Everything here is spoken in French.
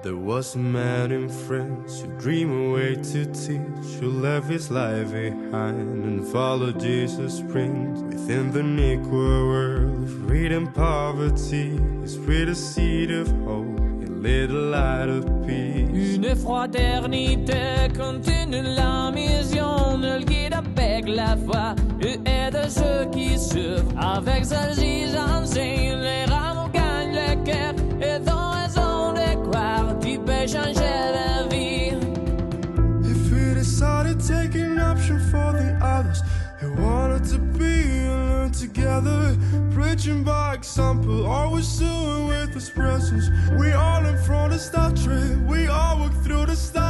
There was a man in France who dreamed a way to teach, who left his life behind and followed Jesus' print. Within the Negro world of greed and poverty, he spread a seed of hope, he lit a light of peace. Une fraternité continue la mission, ne le guide avec la foi et aide ceux qui souffrent. Avec celle-ci j'enseigne, les rameaux gagnent le cœur et ont raison de croire, tu peux changer la vie. If we decided taking option for the others, he wanted to be and learn together, preaching by example, always doing with his presence. We all learn from the Star Trek, we all work through the stars.